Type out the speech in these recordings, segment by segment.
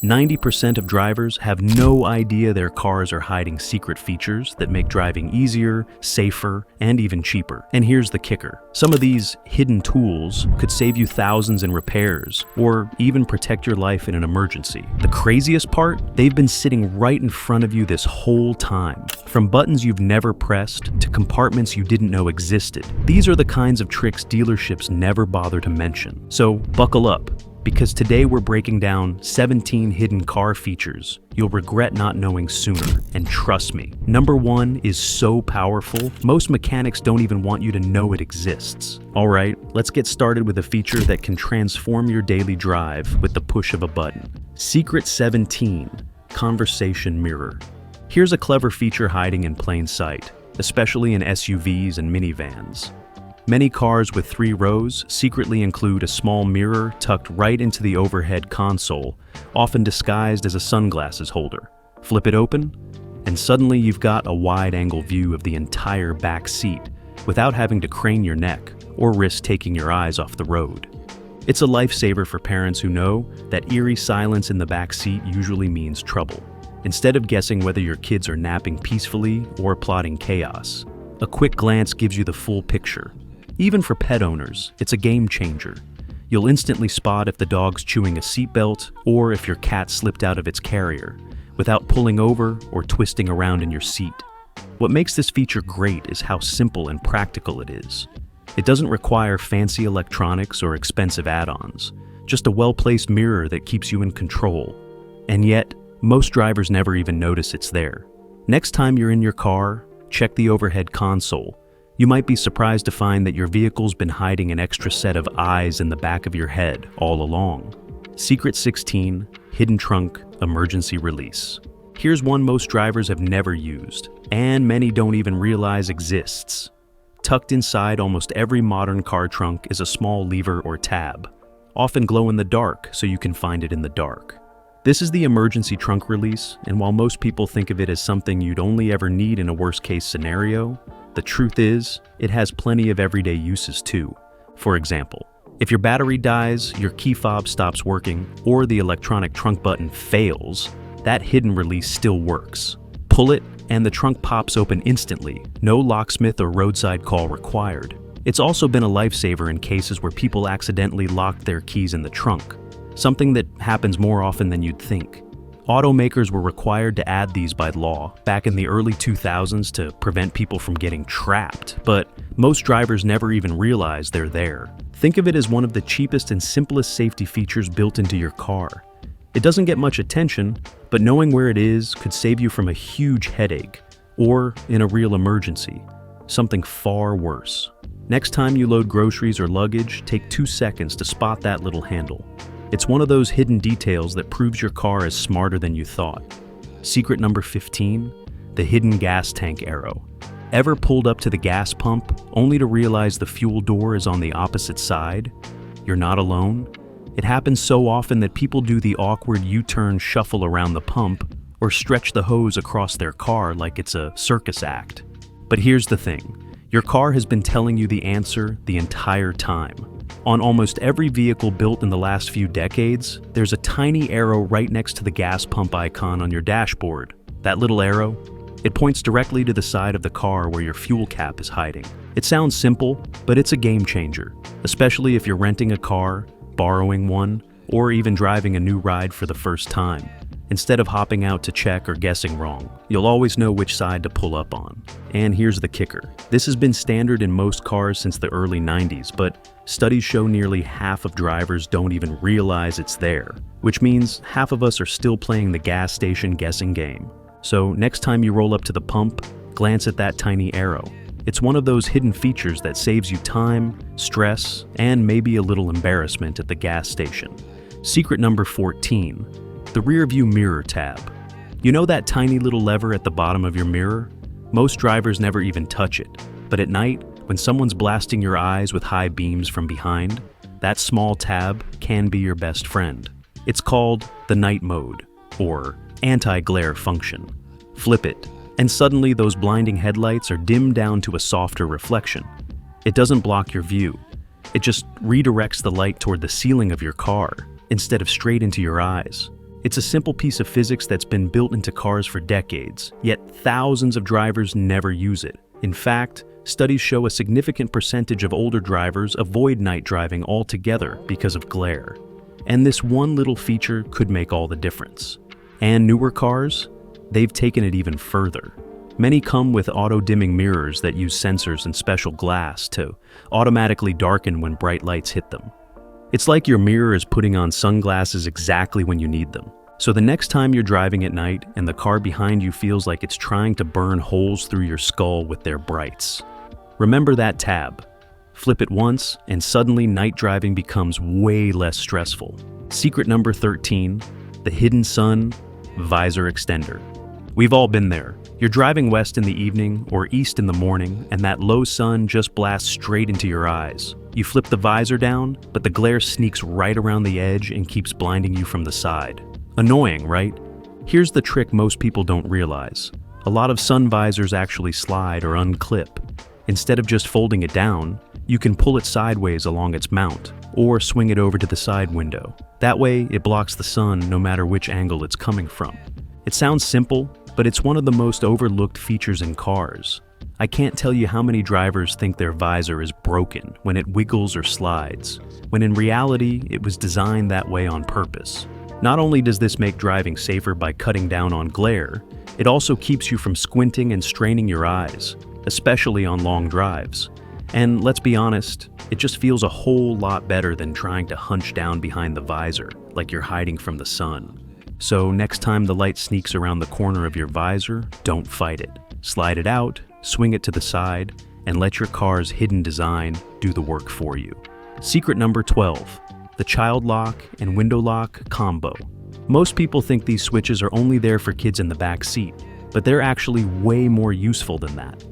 90% of drivers have no idea their cars are hiding secret features that make driving easier, safer, and even cheaper. And here's the kicker. Some of these hidden tools could save you thousands in repairs, or even protect your life in an emergency. The craziest part? They've been sitting right in front of you this whole time. From buttons you've never pressed to compartments you didn't know existed. These are the kinds of tricks dealerships never bother to mention. So buckle up, because today we're breaking down 17 hidden car features you'll regret not knowing sooner. And trust me, number 1 is so powerful, most mechanics don't even want you to know it exists. Alright, let's get started with a feature that can transform your daily drive with the push of a button. Secret 17, Conversation Mirror. Here's a clever feature hiding in plain sight, especially in SUVs and minivans. Many cars with 3 rows secretly include a small mirror tucked right into the overhead console, often disguised as a sunglasses holder. Flip it open, and suddenly you've got a wide-angle view of the entire back seat without having to crane your neck or risk taking your eyes off the road. It's a lifesaver for parents who know that eerie silence in the back seat usually means trouble. Instead of guessing whether your kids are napping peacefully or plotting chaos, a quick glance gives you the full picture. Even for pet owners, it's a game changer. You'll instantly spot if the dog's chewing a seatbelt or if your cat slipped out of its carrier, without pulling over or twisting around in your seat. What makes this feature great is how simple and practical it is. It doesn't require fancy electronics or expensive add-ons, just a well-placed mirror that keeps you in control. And yet, most drivers never even notice it's there. Next time you're in your car, check the overhead console. You might be surprised to find that your vehicle's been hiding an extra set of eyes in the back of your head all along. Secret 16, Hidden Trunk Emergency Release. Here's one most drivers have never used, and many don't even realize exists. Tucked inside almost every modern car trunk is a small lever or tab, often glow in the dark so you can find it in the dark. This is the emergency trunk release, and while most people think of it as something you'd only ever need in a worst-case scenario, the truth is, it has plenty of everyday uses too. For example, if your battery dies, your key fob stops working, or the electronic trunk button fails, that hidden release still works. Pull it, and the trunk pops open instantly, no locksmith or roadside call required. It's also been a lifesaver in cases where people accidentally locked their keys in the trunk, something that happens more often than you'd think. Automakers were required to add these by law back in the early 2000s to prevent people from getting trapped, but most drivers never even realize they're there. Think of it as one of the cheapest and simplest safety features built into your car. It doesn't get much attention, but knowing where it is could save you from a huge headache, or in a real emergency, something far worse. Next time you load groceries or luggage, take 2 seconds to spot that little handle. It's one of those hidden details that proves your car is smarter than you thought. Secret number 15, the hidden gas tank arrow. Ever pulled up to the gas pump only to realize the fuel door is on the opposite side? You're not alone. It happens so often that people do the awkward U-turn shuffle around the pump or stretch the hose across their car like it's a circus act. But here's the thing. Your car has been telling you the answer the entire time. On almost every vehicle built in the last few decades, there's a tiny arrow right next to the gas pump icon on your dashboard. That little arrow, it points directly to the side of the car where your fuel cap is hiding. It sounds simple, but it's a game changer, especially if you're renting a car, borrowing one, or even driving a new ride for the first time. Instead of hopping out to check or guessing wrong, you'll always know which side to pull up on. And here's the kicker. This has been standard in most cars since the early 90s, but studies show nearly half of drivers don't even realize it's there, which means half of us are still playing the gas station guessing game. So next time you roll up to the pump, glance at that tiny arrow. It's one of those hidden features that saves you time, stress, and maybe a little embarrassment at the gas station. Secret number 14. The rear view mirror tab. You know that tiny little lever at the bottom of your mirror? Most drivers never even touch it, but at night, when someone's blasting your eyes with high beams from behind, that small tab can be your best friend. It's called the night mode, or anti-glare function. Flip it, and suddenly those blinding headlights are dimmed down to a softer reflection. It doesn't block your view. It just redirects the light toward the ceiling of your car, instead of straight into your eyes. It's a simple piece of physics that's been built into cars for decades, yet thousands of drivers never use it. In fact, studies show a significant percentage of older drivers avoid night driving altogether because of glare. And this one little feature could make all the difference. And newer cars? They've taken it even further. Many come with auto-dimming mirrors that use sensors and special glass to automatically darken when bright lights hit them. It's like your mirror is putting on sunglasses exactly when you need them. So the next time you're driving at night and the car behind you feels like it's trying to burn holes through your skull with their brights, remember that tab. Flip it once, and suddenly night driving becomes way less stressful. Secret number 13, the hidden sun visor extender. We've all been there. You're driving west in the evening or east in the morning, and that low sun just blasts straight into your eyes. You flip the visor down, but the glare sneaks right around the edge and keeps blinding you from the side. Annoying, right? Here's the trick most people don't realize. A lot of sun visors actually slide or unclip. Instead of just folding it down, you can pull it sideways along its mount, or swing it over to the side window. That way, it blocks the sun no matter which angle it's coming from. It sounds simple, but it's one of the most overlooked features in cars. I can't tell you how many drivers think their visor is broken when it wiggles or slides, when in reality, it was designed that way on purpose. Not only does this make driving safer by cutting down on glare, it also keeps you from squinting and straining your eyes, especially on long drives. And let's be honest, it just feels a whole lot better than trying to hunch down behind the visor, like you're hiding from the sun. So next time the light sneaks around the corner of your visor, don't fight it. Slide it out, swing it to the side, and let your car's hidden design do the work for you. Secret number 12, the child lock and window lock combo. Most people think these switches are only there for kids in the back seat, but they're actually way more useful than that.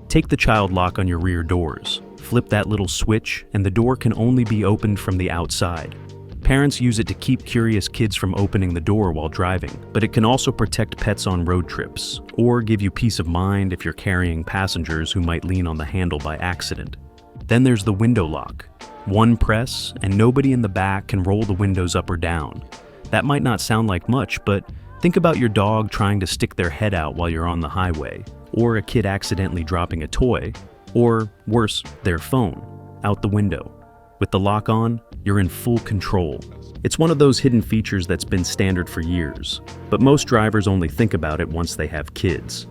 Take the child lock on your rear doors, flip that little switch, and the door can only be opened from the outside. Parents use it to keep curious kids from opening the door while driving, but it can also protect pets on road trips, or give you peace of mind if you're carrying passengers who might lean on the handle by accident. Then there's the window lock. One press, and nobody in the back can roll the windows up or down. That might not sound like much, but think about your dog trying to stick their head out while you're on the highway, or a kid accidentally dropping a toy, or worse, their phone, out the window. With the lock on, you're in full control. It's one of those hidden features that's been standard for years, but most drivers only think about it once they have kids.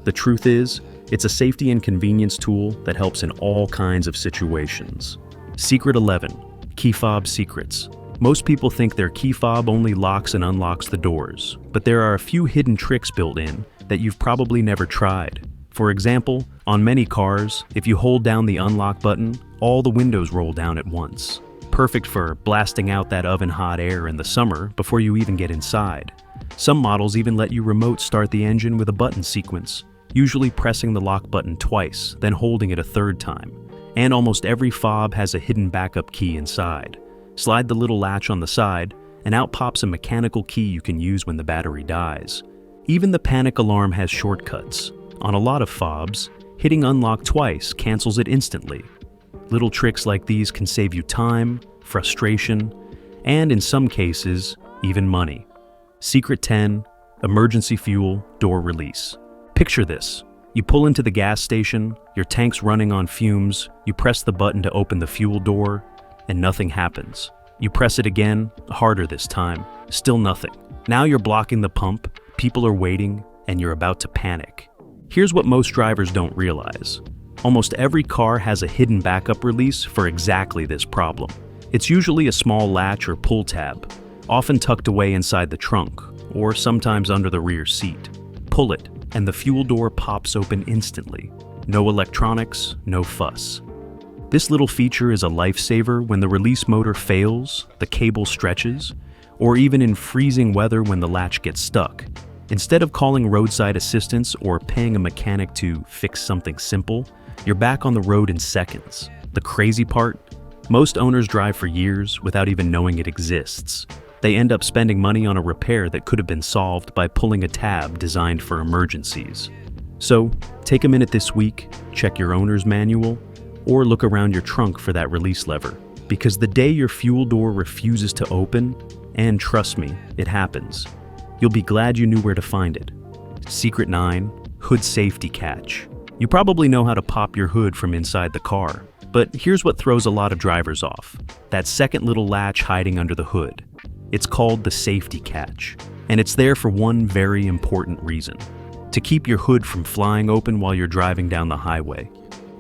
The truth is, it's a safety and convenience tool that helps in all kinds of situations. Secret 11, key fob secrets. Most people think their key fob only locks and unlocks the doors, but there are a few hidden tricks built in that you've probably never tried. For example, on many cars, if you hold down the unlock button, all the windows roll down at once. Perfect for blasting out that oven-hot air in the summer before you even get inside. Some models even let you remote start the engine with a button sequence, usually pressing the lock button twice, then holding it a third time. And almost every fob has a hidden backup key inside. Slide the little latch on the side, and out pops a mechanical key you can use when the battery dies. Even the panic alarm has shortcuts. On a lot of fobs, hitting unlock twice cancels it instantly. Little tricks like these can save you time, frustration, and in some cases, even money. Secret 10, emergency fuel door release. Picture this. You pull into the gas station, your tank's running on fumes, you press the button to open the fuel door, and nothing happens. You press it again, harder this time, still nothing. Now you're blocking the pump, people are waiting, and you're about to panic. Here's what most drivers don't realize. Almost every car has a hidden backup release for exactly this problem. It's usually a small latch or pull tab, often tucked away inside the trunk, or sometimes under the rear seat. Pull it, and the fuel door pops open instantly. No electronics, no fuss. This little feature is a lifesaver when the release motor fails, the cable stretches, or even in freezing weather when the latch gets stuck. Instead of calling roadside assistance or paying a mechanic to fix something simple, you're back on the road in seconds. The crazy part? Most owners drive for years without even knowing it exists. They end up spending money on a repair that could have been solved by pulling a tab designed for emergencies. So, take a minute this week, check your owner's manual, or look around your trunk for that release lever. Because the day your fuel door refuses to open, And trust me, it happens. You'll be glad you knew where to find it. Secret 9, hood safety catch. You probably know how to pop your hood from inside the car, but here's what throws a lot of drivers off. That second little latch hiding under the hood. It's called the safety catch, and it's there for one very important reason: to keep your hood from flying open while you're driving down the highway.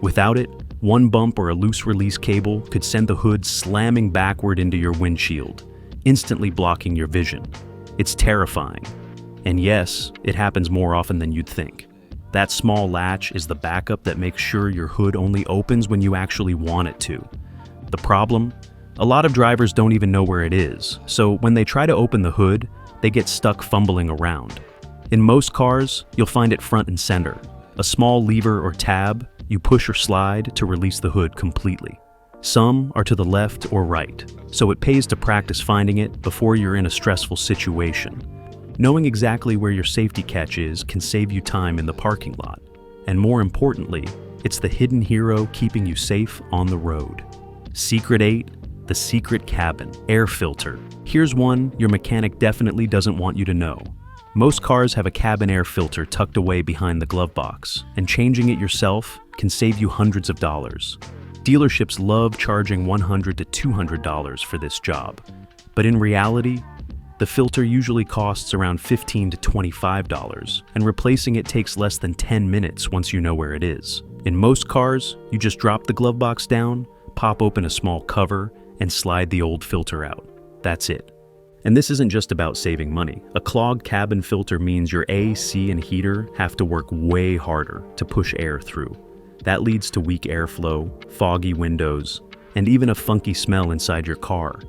Without it, one bump or a loose release cable could send the hood slamming backward into your windshield, instantly blocking your vision. It's terrifying. And yes, it happens more often than you'd think. That small latch is the backup that makes sure your hood only opens when you actually want it to. The problem? A lot of drivers don't even know where it is, so when they try to open the hood, they get stuck fumbling around. In most cars, you'll find it front and center, a small lever or tab you push or slide to release the hood completely. Some are to the left or right, so it pays to practice finding it before you're in a stressful situation. Knowing exactly where your safety catch is can save you time in the parking lot. And more importantly, it's the hidden hero keeping you safe on the road. Secret 8, the secret cabin air filter. Here's one your mechanic definitely doesn't want you to know. Most cars have a cabin air filter tucked away behind the glove box, and changing it yourself can save you hundreds of dollars. Dealerships love charging $100 to $200 for this job, but in reality, the filter usually costs around $15 to $25, and replacing it takes less than 10 minutes once you know where it is. In most cars, you just drop the glove box down, pop open a small cover, and slide the old filter out. That's it. And this isn't just about saving money. A clogged cabin filter means your AC and heater have to work way harder to push air through. That leads to weak airflow, foggy windows, and even a funky smell inside your car.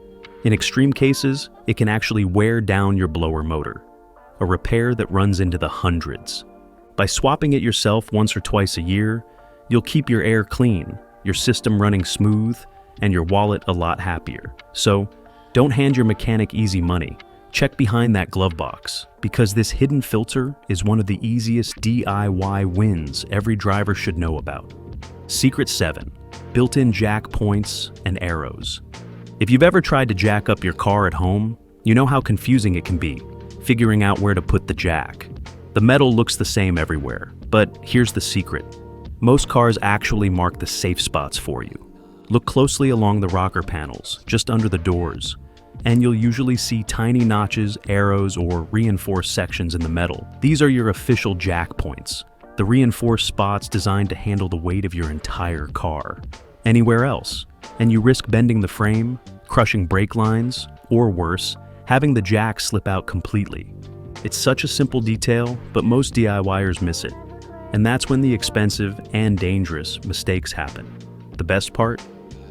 In extreme cases, it can actually wear down your blower motor, a repair that runs into the hundreds. By swapping it yourself once or twice a year, you'll keep your air clean, your system running smooth, and your wallet a lot happier. So, don't hand your mechanic easy money. Check behind that glove box, because this hidden filter is one of the easiest DIY wins every driver should know about. Secret 7, built-in jack points and arrows. If you've ever tried to jack up your car at home, you know how confusing it can be, figuring out where to put the jack. The metal looks the same everywhere, but here's the secret. Most cars actually mark the safe spots for you. Look closely along the rocker panels, just under the doors, and you'll usually see tiny notches, arrows, or reinforced sections in the metal. These are your official jack points, the reinforced spots designed to handle the weight of your entire car. Anywhere else, and you risk bending the frame, crushing brake lines, or worse, having the jack slip out completely. It's such a simple detail, but most DIYers miss it. And that's when the expensive and dangerous mistakes happen. The best part?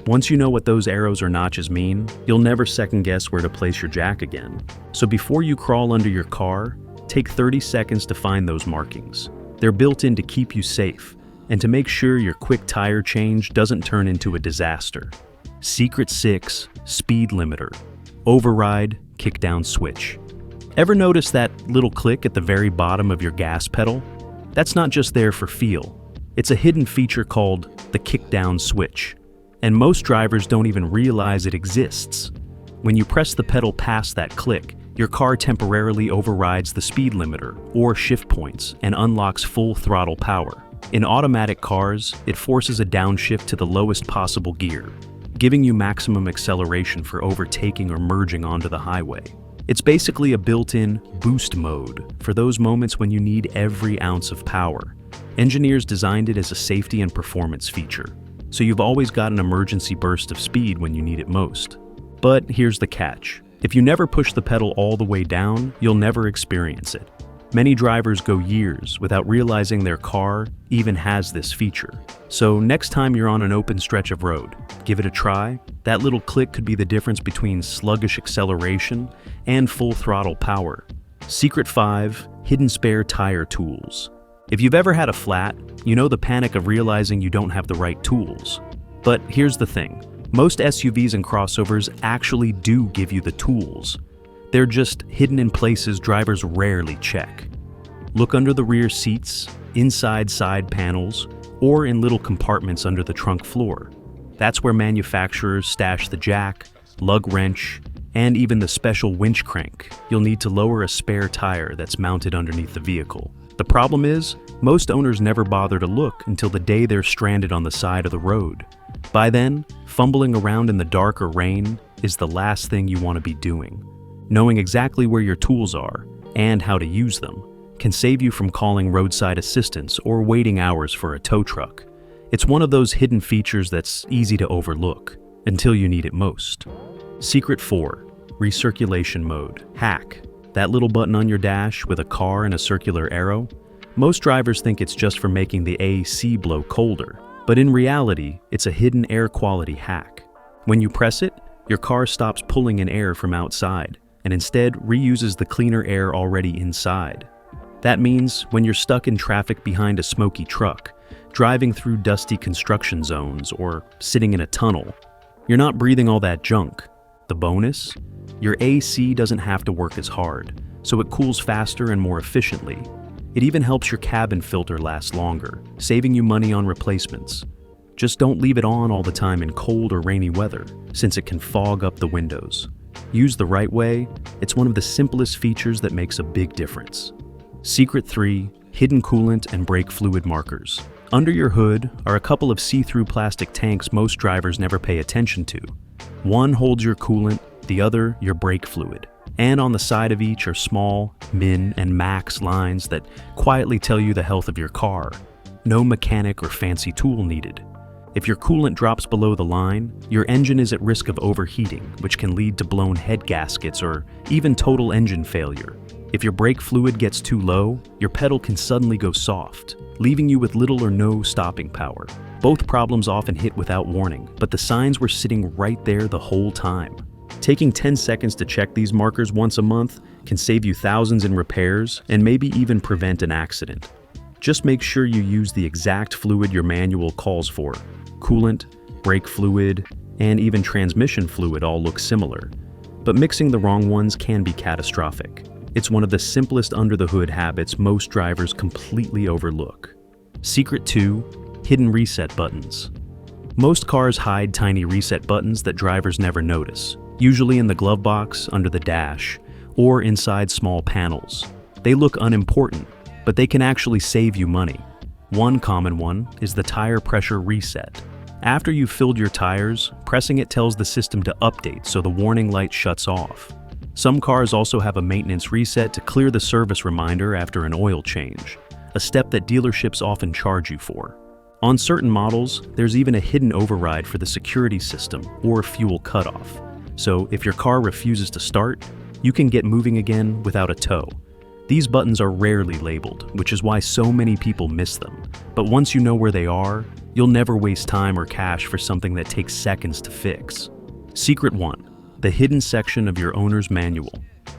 Once you know what those arrows or notches mean, you'll never second guess where to place your jack again. So before you crawl under your car, take 30 seconds to find those markings. They're built in to keep you safe and to make sure your quick tire change doesn't turn into a disaster. Secret 6, speed limiter. Override, kick down switch. Ever notice that little click at the very bottom of your gas pedal? That's not just there for feel. It's a hidden feature called the kick down switch. And most drivers don't even realize it exists. When you press the pedal past that click, your car temporarily overrides the speed limiter or shift points and unlocks full throttle power. In automatic cars, it forces a downshift to the lowest possible gear, giving you maximum acceleration for overtaking or merging onto the highway. It's basically a built-in boost mode for those moments when you need every ounce of power. Engineers designed it as a safety and performance feature, so you've always got an emergency burst of speed when you need it most. But here's the catch. If you never push the pedal all the way down, you'll never experience it. Many drivers go years without realizing their car even has this feature. So next time you're on an open stretch of road, give it a try. That little click could be the difference between sluggish acceleration and full throttle power. Secret 5, hidden spare tire tools. If you've ever had a flat, you know the panic of realizing you don't have the right tools. But here's the thing. Most SUVs and crossovers actually do give you the tools. They're just hidden in places drivers rarely check. Look under the rear seats, inside side panels, or in little compartments under the trunk floor. That's where manufacturers stash the jack, lug wrench, and even the special winch crank you'll need to lower a spare tire that's mounted underneath the vehicle. The problem is, most owners never bother to look until the day they're stranded on the side of the road. By then, fumbling around in the dark or rain is the last thing you want to be doing. Knowing exactly where your tools are and how to use them can save you from calling roadside assistance or waiting hours for a tow truck. It's one of those hidden features that's easy to overlook until you need it most. Secret 4. Recirculation mode. Hack. That little button on your dash with a car and a circular arrow? Most drivers think it's just for making the AC blow colder, but in reality, it's a hidden air quality hack. When you press it, your car stops pulling in air from outside and instead reuses the cleaner air already inside. That means when you're stuck in traffic behind a smoky truck, driving through dusty construction zones, or sitting in a tunnel, you're not breathing all that junk. The bonus? Your AC doesn't have to work as hard, so it cools faster and more efficiently. It even helps your cabin filter last longer, saving you money on replacements. Just don't leave it on all the time in cold or rainy weather, since it can fog up the windows. Used the right way, it's one of the simplest features that makes a big difference. Secret 3. Hidden coolant and brake fluid markers. Under your hood are a couple of see-through plastic tanks most drivers never pay attention to. One holds your coolant, the other your brake fluid. And on the side of each are small min and max lines that quietly tell you the health of your car. No mechanic or fancy tool needed. If your coolant drops below the line, your engine is at risk of overheating, which can lead to blown head gaskets or even total engine failure. If your brake fluid gets too low, your pedal can suddenly go soft, leaving you with little or no stopping power. Both problems often hit without warning, but the signs were sitting right there the whole time. Taking 10 seconds to check these markers once a month can save you thousands in repairs and maybe even prevent an accident. Just make sure you use the exact fluid your manual calls for. Coolant, brake fluid, and even transmission fluid all look similar, but mixing the wrong ones can be catastrophic. It's one of the simplest under-the-hood habits most drivers completely overlook. Secret 2. Hidden reset buttons. Most cars hide tiny reset buttons that drivers never notice, usually in the glove box, under the dash, or inside small panels. They look unimportant, but they can actually save you money. One common one is the tire pressure reset. After you've filled your tires, pressing it tells the system to update so the warning light shuts off. Some cars also have a maintenance reset to clear the service reminder after an oil change, a step that dealerships often charge you for. On certain models, there's even a hidden override for the security system or fuel cutoff. So if your car refuses to start, you can get moving again without a tow. These buttons are rarely labeled, which is why so many people miss them. But once you know where they are, you'll never waste time or cash for something that takes seconds to fix. Secret 1. The hidden section of your owner's manual.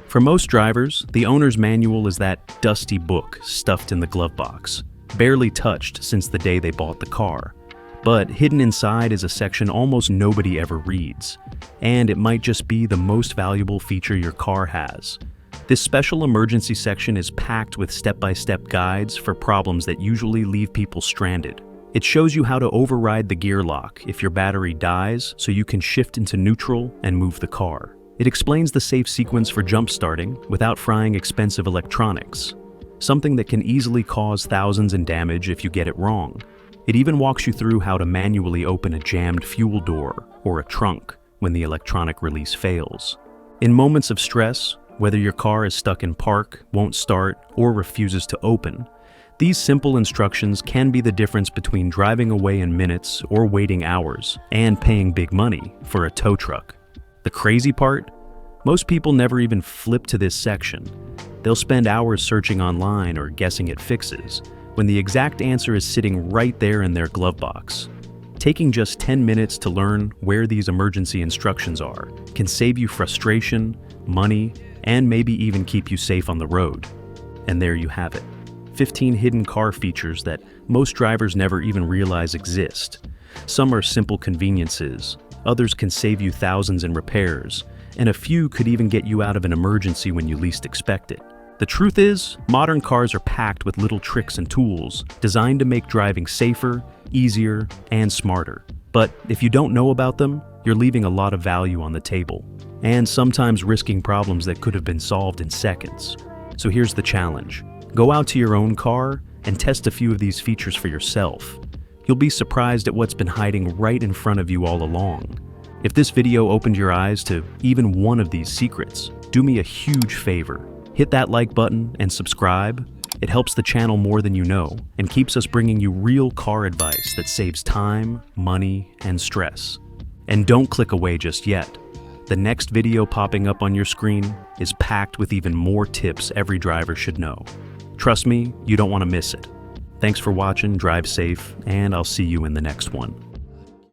For most drivers, the owner's manual is that dusty book stuffed in the glove box, barely touched since the day they bought the car. But hidden inside is a section almost nobody ever reads, and it might just be the most valuable feature your car has. This special emergency section is packed with step-by-step guides for problems that usually leave people stranded. It shows you how to override the gear lock if your battery dies so you can shift into neutral and move the car. It explains the safe sequence for jump starting without frying expensive electronics, something that can easily cause thousands in damage if you get it wrong. It even walks you through how to manually open a jammed fuel door or a trunk when the electronic release fails. In moments of stress, whether your car is stuck in park, won't start, or refuses to open, these simple instructions can be the difference between driving away in minutes or waiting hours and paying big money for a tow truck. The crazy part? Most people never even flip to this section. They'll spend hours searching online or guessing at fixes, when the exact answer is sitting right there in their glove box. Taking just 10 minutes to learn where these emergency instructions are can save you frustration, money, and maybe even keep you safe on the road. And there you have it. 15 hidden car features that most drivers never even realize exist. Some are simple conveniences, others can save you thousands in repairs, and a few could even get you out of an emergency when you least expect it. The truth is, modern cars are packed with little tricks and tools designed to make driving safer, easier, and smarter. But if you don't know about them, you're leaving a lot of value on the table, and sometimes risking problems that could have been solved in seconds. So here's the challenge. Go out to your own car and test a few of these features for yourself. You'll be surprised at what's been hiding right in front of you all along. If this video opened your eyes to even one of these secrets, do me a huge favor. Hit that like button and subscribe. It helps the channel more than you know and keeps us bringing you real car advice that saves time, money, and stress. And don't click away just yet. The next video popping up on your screen is packed with even more tips every driver should know. Trust me, you don't want to miss it. Thanks for watching, drive safe, and I'll see you in the next one.